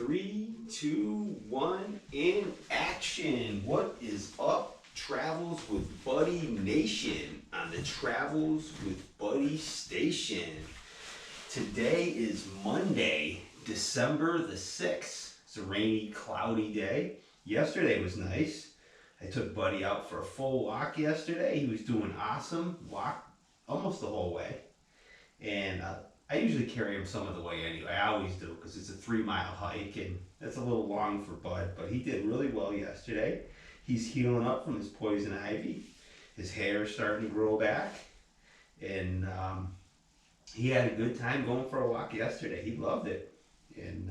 3, 2, 1, in action. What is up, Travels with Buddy Nation on the Travels with Buddy Station? Today is Monday, December the 6th. It's a rainy, cloudy day. Yesterday was nice. I took Buddy out for a full walk yesterday. He was doing awesome. Walked almost the whole way. And I usually carry him some of the way anyway. I always do because it's a 3-mile hike and that's a little long for Bud. But he did really well yesterday. He's healing up from his poison ivy. His hair is starting to grow back. And he had a good time going for a walk yesterday. He loved it. And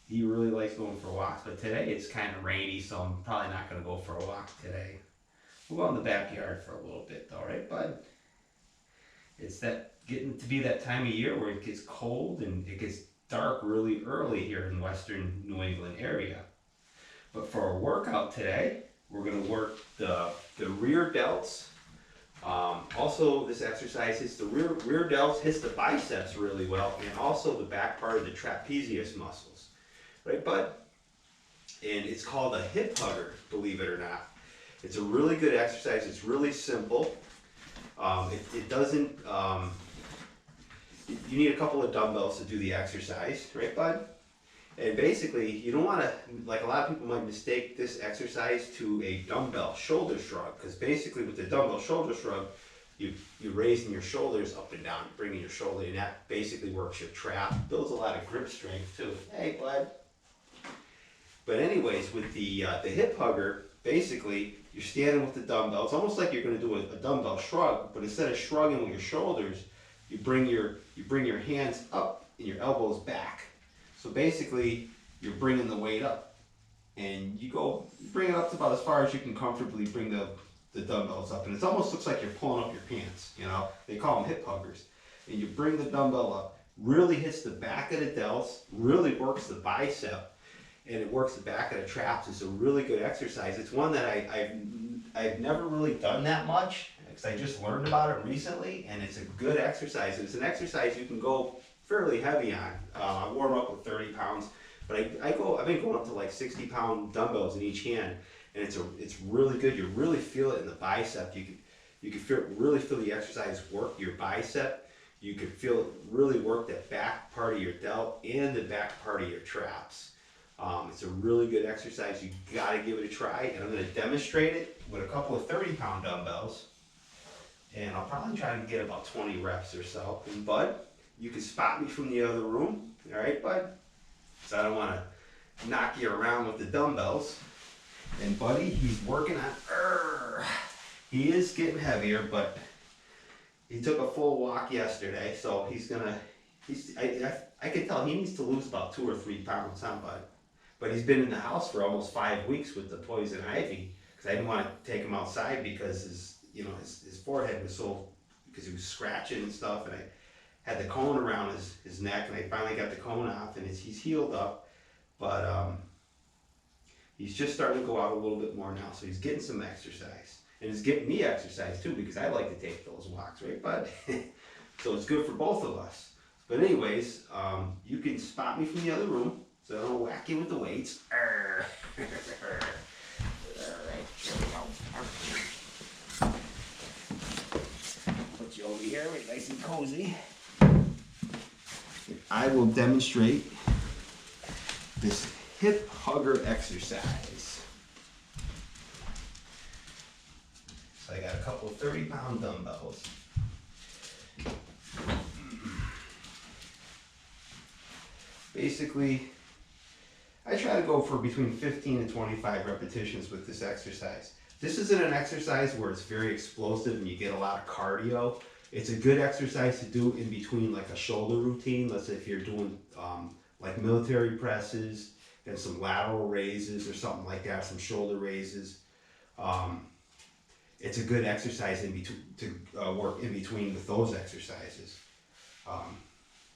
he really likes going for walks. But today it's kind of rainy, so I'm probably not going to go for a walk today. We'll go in the backyard for a little bit though, right, Bud? It's getting to be that time of year where it gets cold and it gets dark really early here in western New England area. But for our workout today, we're going to work the rear delts. Also, this exercise hits the rear delts, hits the biceps really well, and also the back part of the trapezius muscles. Right, Bud? And it's called a hip hugger, believe it or not. It's a really good exercise. It's really simple. It doesn't, you need a couple of dumbbells to do the exercise, right, Bud? And basically, you don't want to, like a lot of people might mistake this exercise to a dumbbell shoulder shrug, because basically with the dumbbell shoulder shrug, you're raising your shoulders up and down, bringing your shoulder, and that basically works your trap, builds a lot of grip strength too. Hey, Bud. But anyways, with the hip hugger, basically, you're standing with the dumbbell. It's almost like you're going to do a dumbbell shrug, but instead of shrugging with your shoulders, you bring your hands up and your elbows back. So basically, you're bringing the weight up, and you bring it up to about as far as you can comfortably bring the dumbbells up, and it almost looks like you're pulling up your pants. You know, they call them hip huggers. And you bring the dumbbell up, really hits the back of the delts, really works the bicep. And it works the back of the traps. It's a really good exercise. It's one that I've never really done that much because I just learned about it recently, and it's a good exercise. It's an exercise you can go fairly heavy on. I warm up with 30 pounds, but I've been going up to like 60-pound dumbbells in each hand, and it's really good. You really feel it in the bicep. You can really feel the exercise work your bicep. You can feel it really work that back part of your delt and the back part of your traps. It's a really good exercise. You gotta give it a try, and I'm gonna demonstrate it with a couple of 30-pound dumbbells, and I'll probably try to get about 20 reps or so. And Bud, you can spot me from the other room, all right, Bud? So I don't want to knock you around with the dumbbells. And Buddy, he's working on. He is getting heavier, but he took a full walk yesterday, so I can tell he needs to lose about 2 or 3 pounds, huh, Bud? But he's been in the house for almost 5 weeks with the poison ivy, because I didn't want to take him outside because his forehead was because he was scratching and stuff, and I had the cone around his neck, and I finally got the cone off, and he's healed up, but he's just starting to go out a little bit more now, so he's getting some exercise, and he's getting me exercise too, because I like to take those walks, right, Bud? So it's good for both of us. But anyways, you can spot me from the other room, so I don't whack you with the weights. Alright, here we go. Put you over here, nice and cozy. I will demonstrate this hip hugger exercise. So I got a couple of 30-pound dumbbells. Basically, I try to go for between 15 and 25 repetitions with this exercise. This isn't an exercise where it's very explosive and you get a lot of cardio. It's a good exercise to do in between like a shoulder routine. Let's say if you're doing like military presses and some lateral raises or something like that, some shoulder raises. It's a good exercise to work in between with those exercises.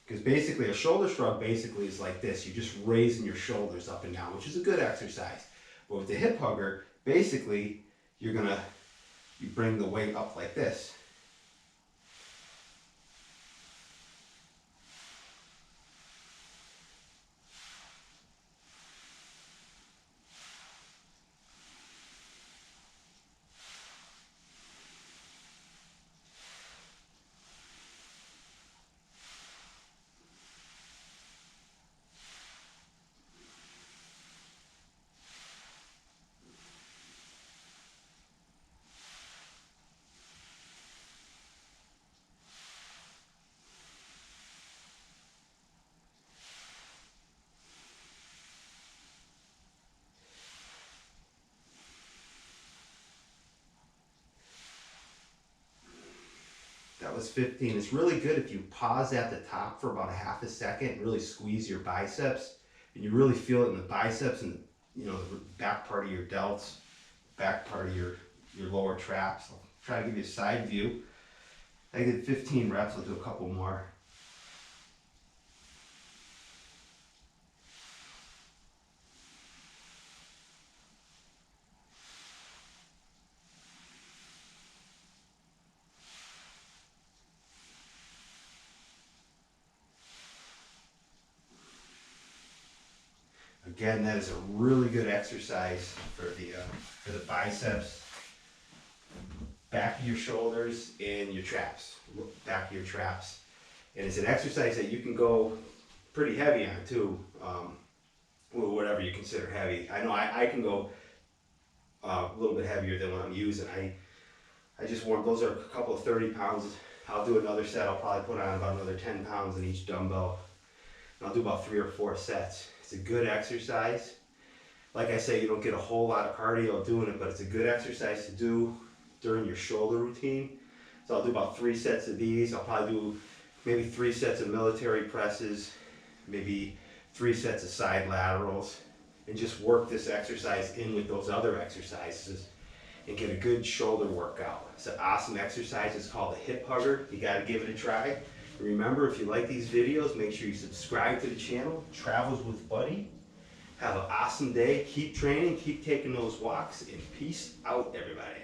Because basically a shoulder shrug basically is like this. You're just raising your shoulders up and down, which is a good exercise. But with the hip hugger, basically you bring the weight up like this. this 15. It's really good if you pause at the top for about a half a second and really squeeze your biceps, and you really feel it in the biceps and, you know, the back part of your delts, back part of your lower traps. I'll try to give you a side view. I did 15 reps. I'll do a couple more. Again, that is a really good exercise for the biceps, back of your shoulders, and your traps, back of your traps. And it's an exercise that you can go pretty heavy on too, whatever you consider heavy. I know I can go a little bit heavier than what I'm using. I just warm, those are a couple of 30 pounds. I'll do another set. I'll probably put on about another 10 pounds in each dumbbell. And I'll do about 3 or 4 sets. It's a good exercise. Like I say, you don't get a whole lot of cardio doing it, but it's a good exercise to do during your shoulder routine. So I'll do about 3 sets of these. I'll probably do maybe 3 sets of military presses, maybe 3 sets of side laterals, and just work this exercise in with those other exercises and get a good shoulder workout. It's an awesome exercise. It's called a hip hugger. You got to give it a try. Remember, if you like these videos, make sure you subscribe to the channel. Travels with Buddy. Have an awesome day. Keep training, keep taking those walks, and peace out, everybody.